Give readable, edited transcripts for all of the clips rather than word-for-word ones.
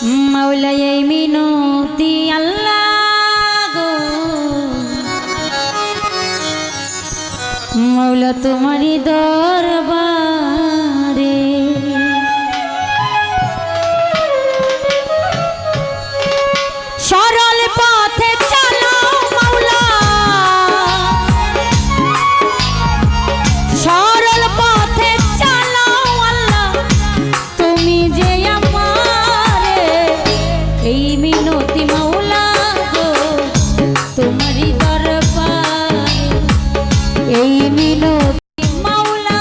মাওলা এই মিনতি আল্লাহ গো মাওলা তোমারই দরবারে সরল পথে চালাও মাওলা সরল পথে চালাও আল্লাহ তুমি যে আমারে এই মিনতি মাওলা গো তোমারই দরবারে এই মিনতি মাওলা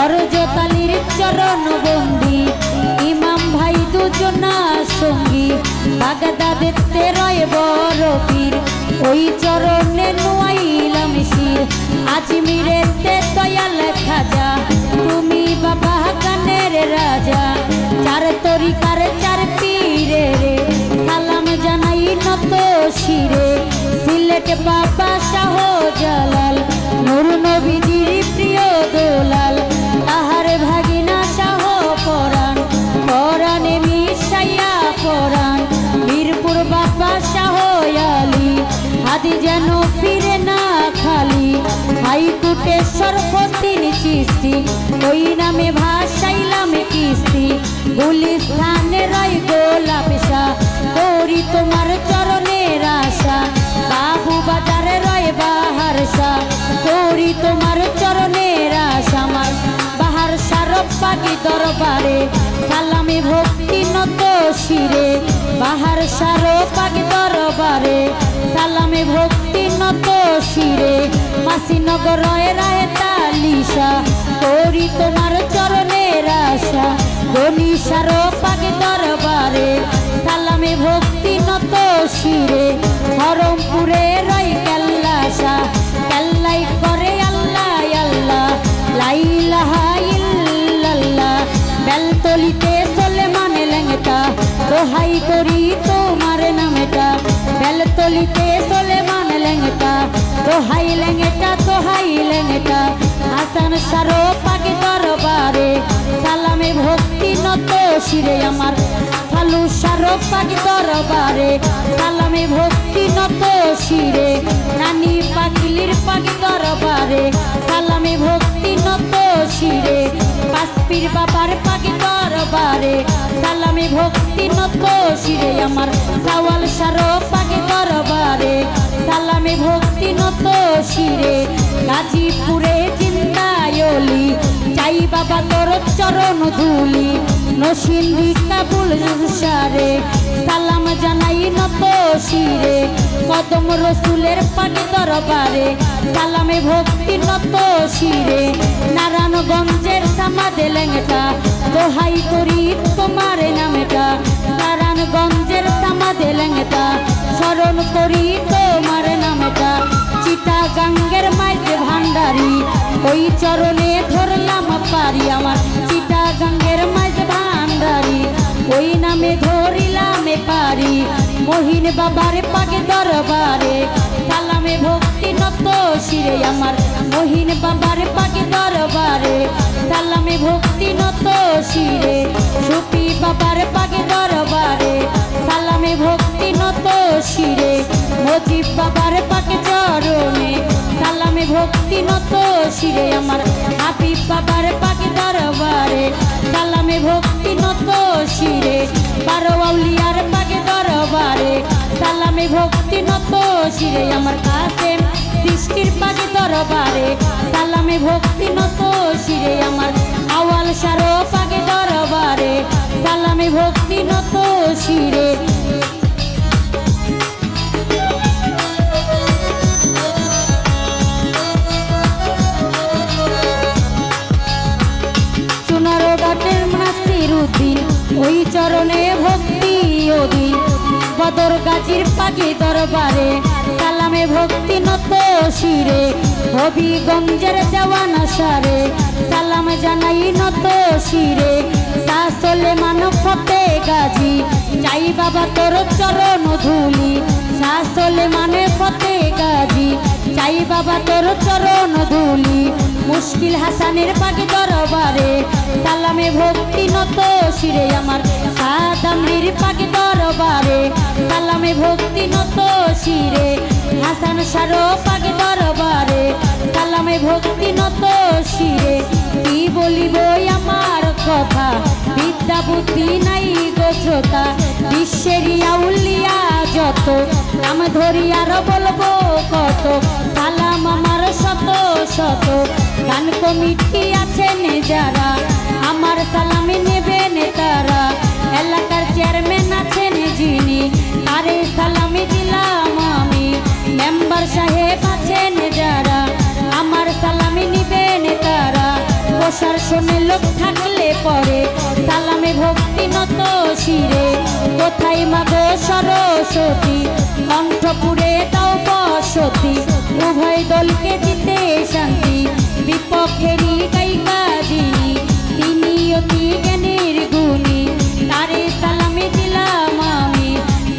হরজতালির চরণ বন্দি ইমাম ভাই দুজনা সঙ্গী বাগদাদেতে রয় বড় পীর ওই চরণে নুয়াইলাম শির আজমিরেতে দয়াল খাজা তুমি বাবা গানের রাজা চার তরিকার চার পীরে রে সালাম জানাই নত শিরে সিলেট বাবা শাহ জালাল নূর নবীজির প্রিয় দোলাল তাহার ভাগিনা শাহ পরাণ পরাণে মিশাইয়া পরাণ মিরপুর বাবা শাহ আলী হাদি যেন ফিরে না খালি হাইকোর্টে সর্বতির চিস্তি ওই নামে ভাসাইলাম কিস্তি গুলিস্থানে রয় গোলাপ শাহ তোরি তোমার চরণের আশা বাবু বাজারে রয় বাহার শাহ তোরি তোমার চরণের আশা আমার বাহার সারব পাখি দরবারে সালামে ভক্তি নত শিরে বাহার সারব পাখি দরবারে সালামে ভক্তি নত শিরে মাসিনগর রয় রায় তালিশা তোরি তোমার চরণের আশা গনিশার পাখি দরবারে সালামে ভক্তি নত শিরে হরমপুরে রয় কেল্লাশা কেল্লাই করে আল্লাহ আল্লাহ লাইলাহা ইল্লাল্লাহ বেলতলিতে সোলেমান লেঙ্গটা দোহাই করি তোমার নামটা বেলতলিতে সোলেমান লেঙ্গটা দোহাই লেঙ্গটা হাসান সারো পাখি দরবারে সালামে ভক্তি নত শিরে আমার ফালু সারো পাখি দরবারে সালামে ভক্তি নত শিরে নানি পাখিলির পাখি দরবারে সালামে ভক্তি নত শিরে পাঁচপীর বাবার পাখি দরবারে সালামে ভক্তি নত শিরে আমার সাওয়াল সারো পাখি দরবারে সালামে ভক্তি নত শিরে গাজীপুরে জিন্দায়লি চাই বাবা তোর চরণ ধুলি নসিন্দি কাবুল সারে সালাম জানাই নত শিরে কদম রসুলের পাখি দরবারে সালামে ভক্তি নত শিরে নারায়ণগঞ্জের সামাদে লেঙ্গটা দোহাই করি তোমার নামেটা নারায়ণগঞ্জের সামাদে লেঙ্গটা স্মরণ করি তোমার নামেটা চিটাগাঙ্গের মাইতে ভান্ডারি ওই চরণে ধরলাম পারি আমার চিটাগাঙ্গের মাইতে ভান্ডারি ওই নামে ধরিলাম পারি মহিন বাবার পাখি দরবারে সালামে ভক্তি নত শিরে আমার মহিন বাবার পাখি দরবারে সালামে ভক্তি নত শিরে সুপি বাবার পাখি দরবারে সালামে ভক্তি নত শিরে মজিব বাবার পাখি চরণে সালামে ভক্তি নত শিরে আমার হাবিব বাবার পাখি দরবারে সালামে ভক্তি নত শিরে বারো আউলিয়ার পাখি দরবারে সালামে ভক্তি নত শিরে আমার কাসেম সৃষ্টির পাখি দরবারে সালামে ভক্তি নত শিরে আমার আওয়াল সারো পাখি দরবারে সালামে ভক্তি নত শিরে সোনারো ঘাটের নাসিরউদ্দিন ওই চরণে ভক্তি অধীন বদর গাজীর পাখি দরবারে সালামে ভক্তি নত শিরে হবিগঞ্জের দেওয়ানা সারে সালাম জানাই নত শিরে সাসলেমান ফতে গাজী চাই বাবা তোর চরণ ধুলি সাসলেমান ফতে গাজী চাই বাবা তোর চরণ ধুলি মুশকিল হাসানের পাখি দরবারে সালামে ভক্তি নত শিরে আমার সাদামরির পাখি দরবারে সালামে ভক্তি নত শিরে হাসান সারো পাখি দরবারে সালামে ভক্তি নত শিরে কি বলিব আমার কথা বিদ্যা বুদ্ধি নাই গোছতা বিশ্বের আউলিয়া যত নাম ধরি আর বলবো কত সালাম আমার শত শত গান কমিটি আছেন যারা আমার সালামে নেবেন তারা এলাকার চেয়ারম্যান আছেন যিনি তারে সালামে দিলাম আমি মেম্বার সাহেব আছেন যারা আমার সালামে নিবেন তারা বসার শাসনে লোক থাকলে পরে সালামে ভক্তি নত শিরে কোথায় মাগো সরস্বতী কণ্ঠপুরে দাও বসতি উভয় দলকে দিতে শান্তি বিপক্ষেরই গায়িকা যিনি তিনি অতি জ্ঞানীর গুণী তারে সালামে দিলাম আমি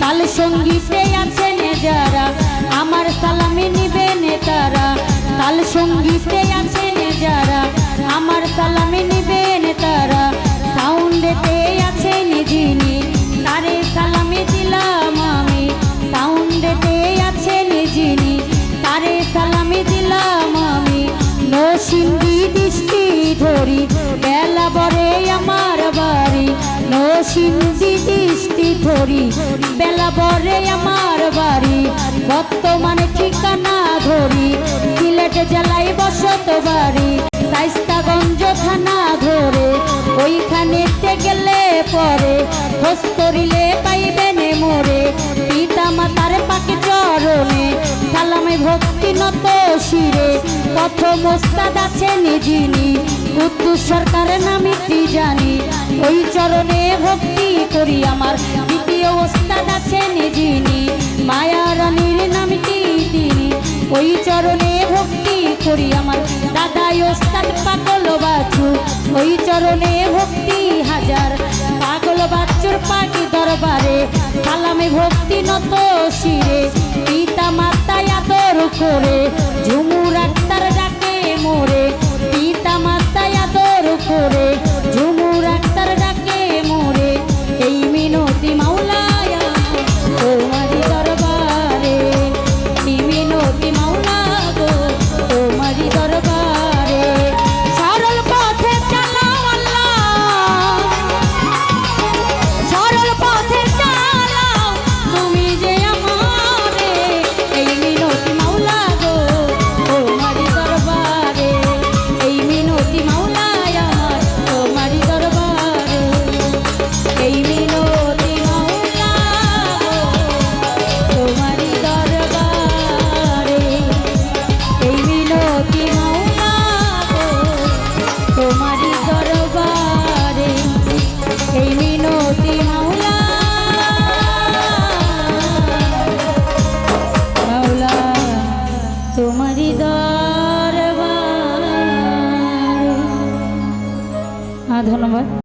তাল সঙ্গীতে আছেন যারা আমার সালামে নিবেন তারা তাল সঙ্গীতে আছেন যারা আমার সালামে নিবেন তারা সাউন্ডেতে আছেন যিনি তারে সালামে দিলাম আমি সাউন্ডেতে আছেন যিনি তারে সালামে দিলাম আমি নসিন্দি দৃষ্টি ধরি বেলা বরে আমার বাড়ি নসিন্দি দৃষ্টি ধরি বেলা বরে আমার বাড়ি বর্তমানে ঠিকানা ধরি সিলেট জেলায় বসত বাড়ি শাইস্তাগঞ্জ থানা ধরে ওইখানেতে গেলে পরে খোঁজ করিলে পাইবেন মোরে পিতা মাতার পাকে চরণে সালামে ভক্তি নত শিরে প্রথম ওস্তাদ আছেন যিনি কুদ্দুস সরকারের নামটি জানি ওই চরণে ভক্তি করি আমার দ্বিতীয় ওস্তাদ আছেন যিনি মায়া রানীর নামটি তিনি ওই চরণে ভক্তি করি আমার দাদাই ওস্তাদ পাগল বাছু ওই চরণে ভক্তি হাজার পাগল বাচ্চুর পাখি দরবারে সালামে ভক্তি নত শিরে পিতা মাতায় আদর করে ঝুমুর আক্তার ডাকে মোরে পিতা মাতায় আদর করে ঝুমুর আক্তার ডাকে মোরে এই মিনতি মাওলায়া তোমারি দরবারে এই মিনতি মাওলা গো তোমারি দরবারে সরল পথে চালাও আল্লাহ সরল পথে চালাও তুমি যে আমারে এই মিনতি মাওলা গো তোমারি দরবারে এই মিনতি মাওলা আমার তোমারি দরবারে এই মিনতি মাওলা গো তোমারি দরবারে এই মিনতি মাওলা গো তোমারি দরবারে এই মিনতি মাওলা মাওলা তোমারি দরবারে ধন্যবাদ।